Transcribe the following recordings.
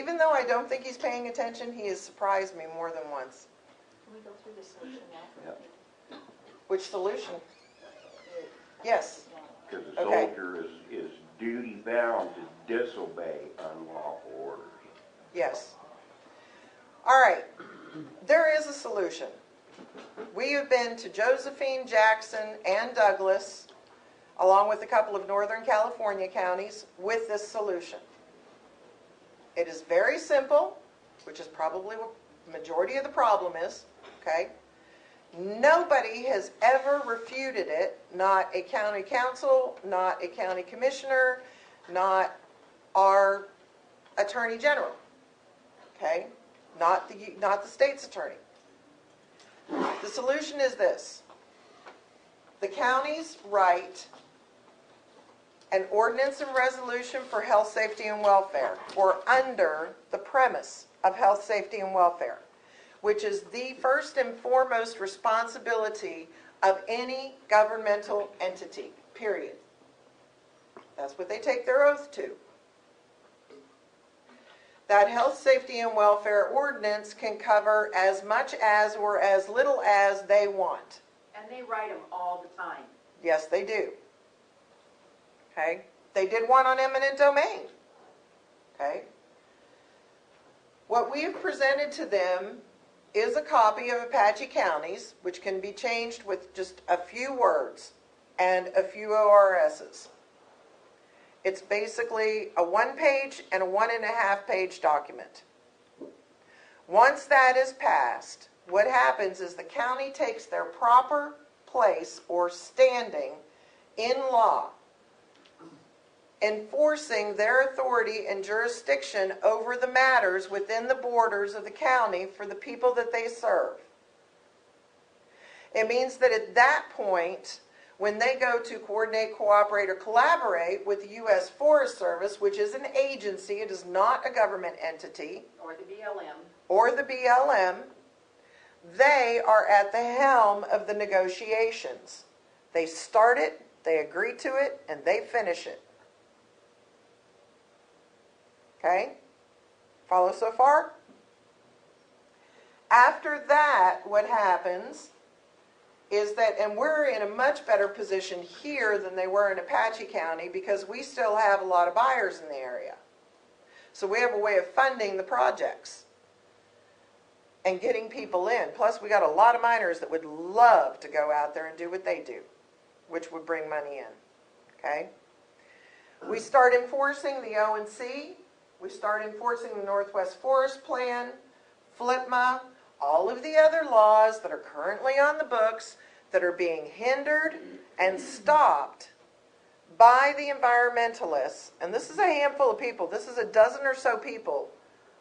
even though I don't think he's paying attention, he has surprised me more than once. Can we go through the solution now? Yeah. Which solution? Yes. Because the Okay. soldier is duty bound to disobey unlawful orders. Yes. All right. There is a solution. We have been to Josephine, Jackson, and Douglas, along with a couple of Northern California counties, with this solution. It is very simple, which is probably what the majority of the problem is, okay? Nobody has ever refuted it, not a county council, not a county commissioner, not our attorney general, okay? Not the state's attorney. The solution is this. The counties write an ordinance and resolution for health, safety, and welfare, or under the premise of health, safety, and welfare, which is the first and foremost responsibility of any governmental entity, period. That's what they take their oath to. That health, safety, and welfare ordinance can cover as much as or as little as they want. And they write them all the time. Yes, they do. Okay? They did one on eminent domain. Okay? What we have presented to them is a copy of Apache County's, which can be changed with just a few words and a few ORSs. It's basically a 1-page and a 1.5-page document. Once that is passed, what happens is the county takes their proper place or standing in law, enforcing their authority and jurisdiction over the matters within the borders of the county for the people that they serve. It means that at that point, when they go to coordinate, cooperate, or collaborate with the U.S. Forest Service, which is an agency, it is not a government entity, Or the BLM. or the BLM, they are at the helm of the negotiations. They start it, they agree to it, and they finish it. Okay? Follow so far? After that, what happens is that, and we're in a much better position here than they were in Apache County because we still have a lot of buyers in the area. So we have a way of funding the projects and getting people in. Plus, we got a lot of miners that would love to go out there and do what they do, which would bring money in. Okay? We start enforcing the O&C. We start enforcing the Northwest Forest Plan, FLPMA, all of the other laws that are currently on the books that are being hindered and stopped by the environmentalists. And this is a handful of people. This is a dozen or so people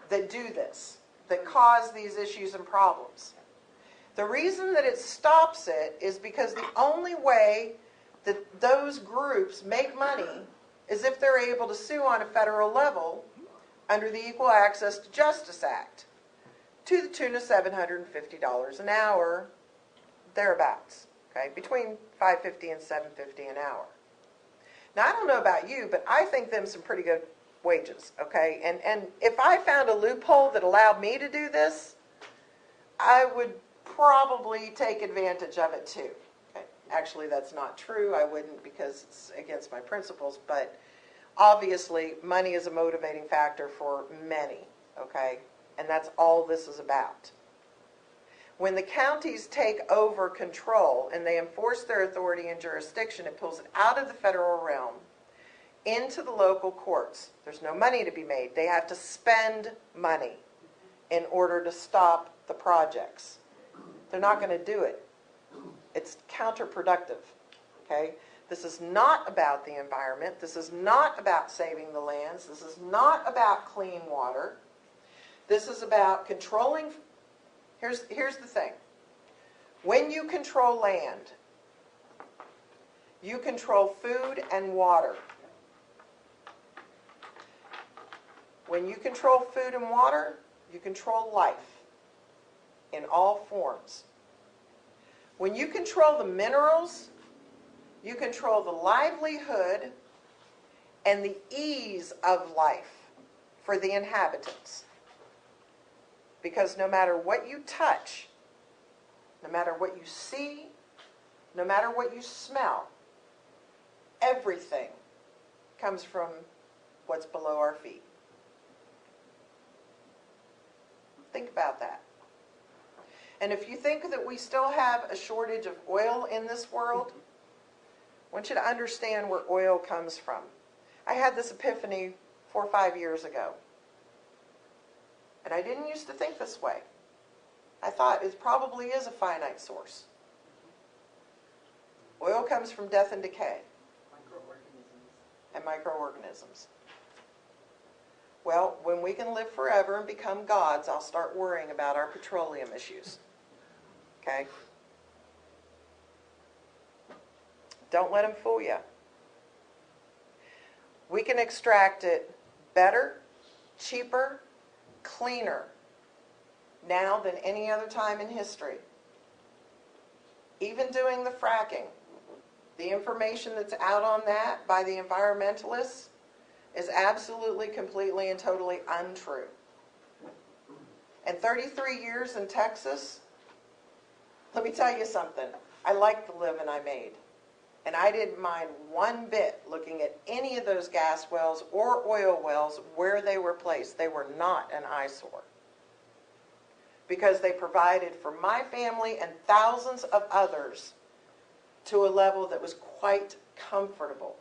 that do this, that cause these issues and problems. The reason that it stops it is because the only way that those groups make money is if they're able to sue on a federal level under the Equal Access to Justice Act, to the tune of $750 an hour, thereabouts, okay, between $5.50 and $7.50 an hour. Now, I don't know about you, but I think them some pretty good wages, okay, and if I found a loophole that allowed me to do this, I would probably take advantage of it too. Okay? Actually, that's not true. I wouldn't because it's against my principles, but obviously, money is a motivating factor for many, okay? And that's all this is about. When the counties take over control and they enforce their authority and jurisdiction, it pulls it out of the federal realm into the local courts. There's no money to be made. They have to spend money in order to stop the projects. They're not going to do it. It's counterproductive, okay? This is not about the environment. This is not about saving the lands. This is not about clean water. This is about controlling. Here's the thing. When you control land, you control food and water. When you control food and water, you control life in all forms. When you control the minerals, you control the livelihood and the ease of life for the inhabitants. Because no matter what you touch, no matter what you see, no matter what you smell, everything comes from what's below our feet. Think about that. And if you think that we still have a shortage of oil in this world, I want you to understand where oil comes from. I had this epiphany 4 or 5 years ago. And I didn't used to think this way. I thought it probably is a finite source. Oil comes from death and decay. And microorganisms. Well, when we can live forever and become gods, I'll start worrying about our petroleum issues. Okay? Don't let them fool you. We can extract it better, cheaper, cleaner now than any other time in history. Even doing the fracking, the information that's out on that by the environmentalists is absolutely, completely, and totally untrue. And 33 years in Texas, let me tell you something. I liked the living I made. And I didn't mind one bit looking at any of those gas wells or oil wells where they were placed. They were not an eyesore. Because they provided for my family and thousands of others to a level that was quite comfortable.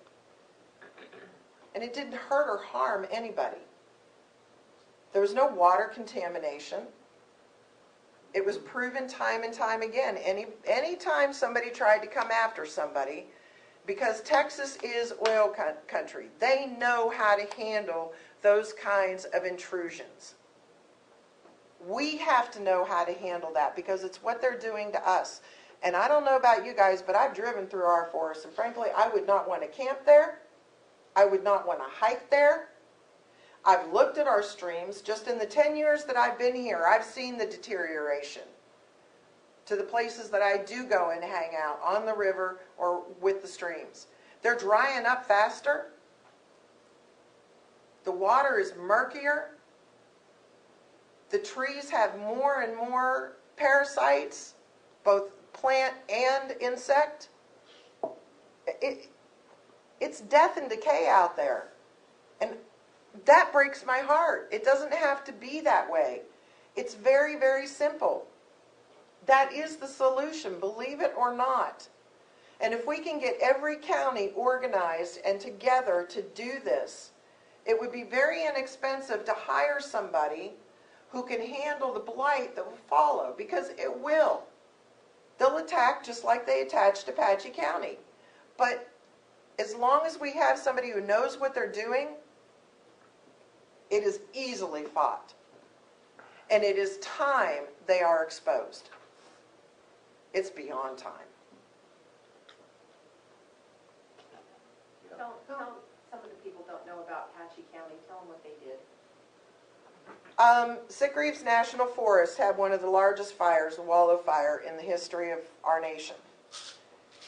And it didn't hurt or harm anybody. There was no water contamination. It was proven time and time again. Any time somebody tried to come after somebody, because Texas is oil country, they know how to handle those kinds of intrusions. We have to know how to handle that because it's what they're doing to us. And I don't know about you guys, but I've driven through our forest, and frankly, I would not want to camp there. I would not want to hike there. I've looked at our streams. Just in the 10 years that I've been here, I've seen the deterioration to the places that I do go and hang out on the river or with the streams. They're drying up faster. The water is murkier. The trees have more and more parasites, both plant and insect. It's death and decay out there. And that breaks my heart. It doesn't have to be that way. It's very, very simple. That is the solution, believe it or not. And if we can get every county organized and together to do this, it would be very inexpensive to hire somebody who can handle the blight that will follow, because it will. They'll attack just like they attached Apache County. But as long as we have somebody who knows what they're doing, it is easily fought. And it is time they are exposed. It's beyond time. Tell some of the people don't know about Apache County. Tell them what they did. Sick National Forest had one of the largest fires, the Wallow Fire, in the history of our nation.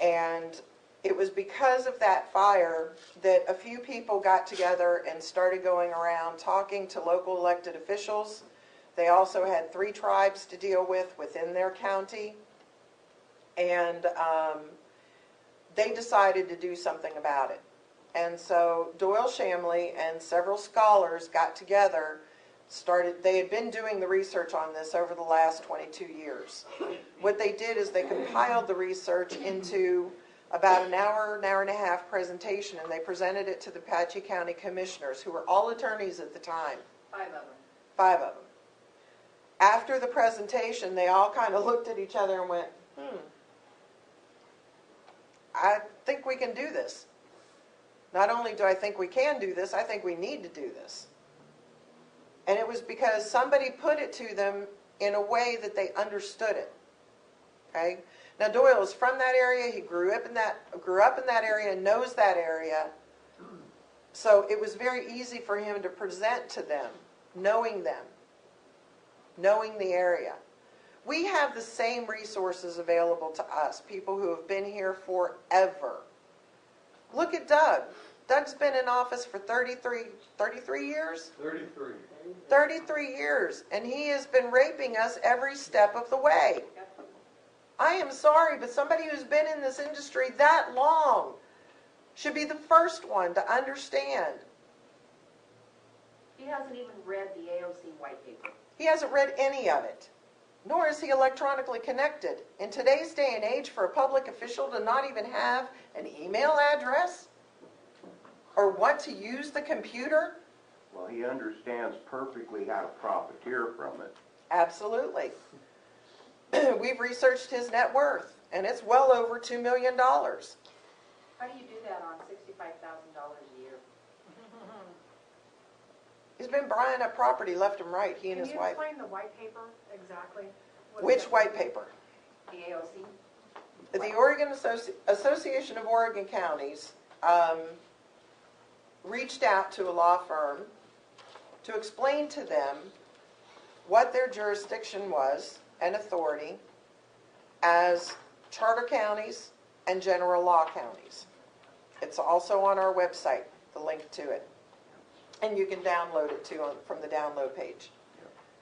And it was because of that fire that a few people got together and started going around talking to local elected officials. They also had 3 tribes to deal with within their county. And they decided to do something about it. And so Doyle Shamley and several scholars got together, they had been doing the research on this over the last 22 years. What they did is they compiled the research into about an hour and a half presentation, and they presented it to the Apache County commissioners, who were all attorneys at the time. 5 of them. 5 of them. After the presentation, they all kind of looked at each other and went, I think we can do this. Not only do I think we can do this, I think we need to do this. And it was because somebody put it to them in a way that they understood it. Okay? Now Doyle is from that area. He grew up in that area, knows that area. So it was very easy for him to present to them, knowing them, knowing the area. We have the same resources available to us, people who have been here forever. Look at Doug. Doug's been in office for 33 years? 33. 33 years, and he has been raping us every step of the way. I am sorry, but somebody who's been in this industry that long should be the first one to understand. He hasn't even read the AOC white paper. He hasn't read any of it, nor is he electronically connected. In today's day and age, for a public official to not even have an email address or what to use the computer, Well, he understands perfectly how to profiteer from it. absolutely. We've researched his net worth, and it's well over $2 million. How do you do that on $65,000 a year? He's been buying up property left and right, he and his wife. Can you explain the white paper exactly? What is Which it? white paper? The AOC? The Oregon Association of Oregon Counties reached out to a law firm to explain to them what their jurisdiction was and authority as charter counties and general law counties. It's also on our website, the link to it. And you can download it too from the download page.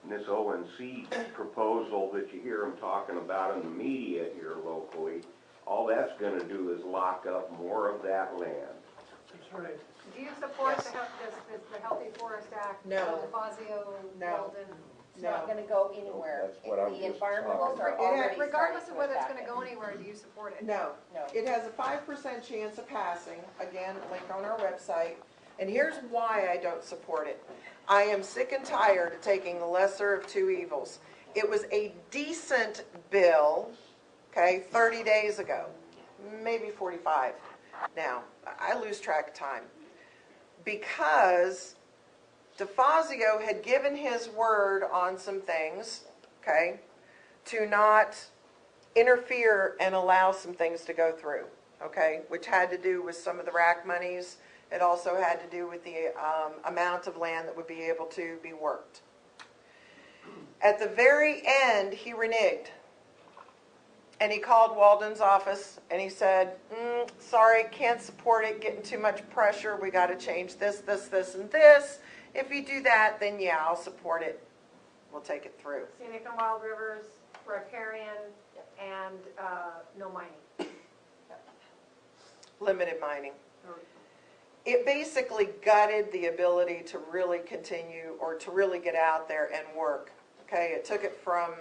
And this ONC proposal that you hear them talking about in the media here locally, all that's gonna do is lock up more of that land. That's right. Do you support Yes. the Healthy Forest Act? No. DeFazio, No. Walden? It's not gonna go anywhere. That's what I'm The just environmentalists talking are about. already Regardless starting of whether it's attack gonna it. go anywhere, do you support it? No. No. It has a 5% chance of passing, again, link on our website. And here's why I don't support it. I am sick and tired of taking the lesser of two evils. It was a decent bill, okay, 30 days ago, maybe 45 now. I lose track of time. Because DeFazio had given his word on some things, okay, to not interfere and allow some things to go through, okay, which had to do with some of the RAC monies. It also had to do with the amount of land that would be able to be worked. At the very end, he reneged. And he called Walden's office and he said, sorry, can't support it, getting too much pressure. We got to change this, this, this, and this. If you do that, then yeah, I'll support it. We'll take it through. Scenic and Wild Rivers, riparian, and no mining. Limited mining. It basically gutted the ability to really continue or to really get out there and work. Okay, it took it from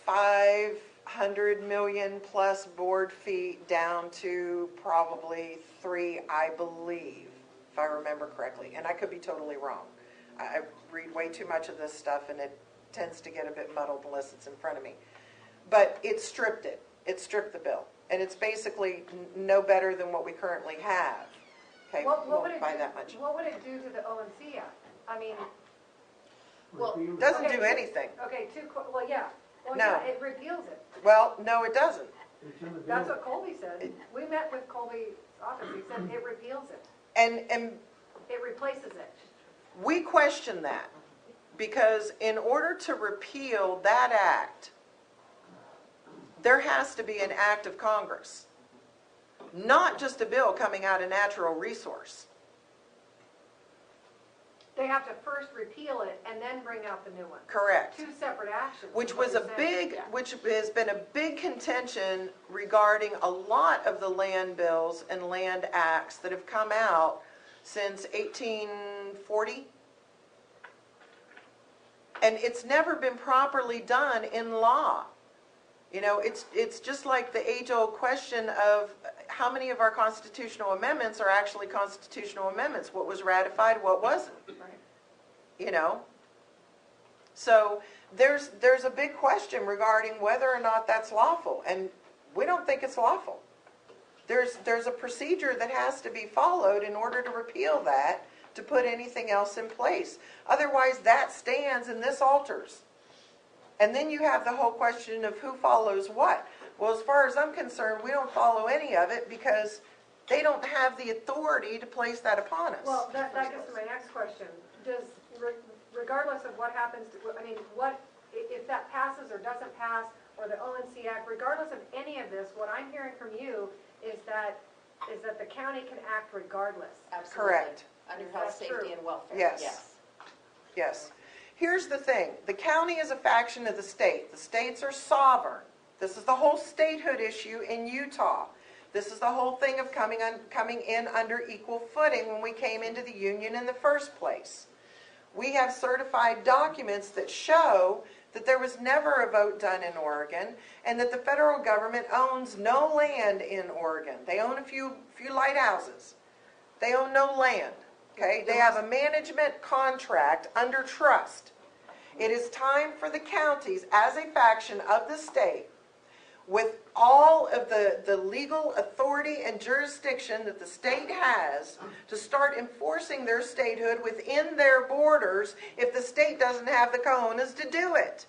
500 million plus board feet down to probably 3, I believe, if I remember correctly. And I could be totally wrong. I read way too much of this stuff and it tends to get a bit muddled unless it's in front of me. But it stripped it. It stripped the bill. And it's basically no better than what we currently have. Okay, What would won't it by do- that much. What would it do to the ONC Act? I mean, Well, Doesn't Okay, do anything. okay, well, yeah. Well, No. yeah, it repeals it. Well, no, it doesn't. It's in the That's bill. what Colby said. We met with Colby's office. He said it repeals it. And It replaces it. we question that because in order to repeal that act, there has to be an act of Congress, not just a bill coming out of natural resource. They have to first repeal it and then bring out the new one. Correct. Two separate actions. is Which what was a you're saying. big, which has been a big contention regarding a lot of the land bills and land acts that have come out since 1840. And it's never been properly done in law. You know, it's just like the age-old question of how many of our constitutional amendments are actually constitutional amendments? What was ratified, what wasn't? Right. You know? So there's a big question regarding whether or not that's lawful, and we don't think it's lawful. There's a procedure that has to be followed in order to repeal that, to put anything else in place. Otherwise, that stands and this alters. And then you have the whole question of who follows what. Well, as far as I'm concerned, we don't follow any of it because they don't have the authority to place that upon us. Well, that gets to my next question. Does, regardless of what happens, I mean, what, if that passes or doesn't pass, or the ONC Act, regardless of any of this, what I'm hearing from you is that is that the county can act regardless. Absolutely. Correct. Under Is health, that safety, true? and welfare. Yes. Yes. Here's the thing. The county is a faction of the state. The states are sovereign. This is the whole statehood issue in Utah. This is the whole thing of coming in under equal footing when we came into the union in the first place. We have certified documents that show that there was never a vote done in Oregon and that the federal government owns no land in Oregon. They own a few lighthouses. They own no land. Okay? They have a management contract under trust. It is time for the counties, as a faction of the state, with all of the legal authority and jurisdiction that the state has, to start enforcing their statehood within their borders if the state doesn't have the cojones to do it.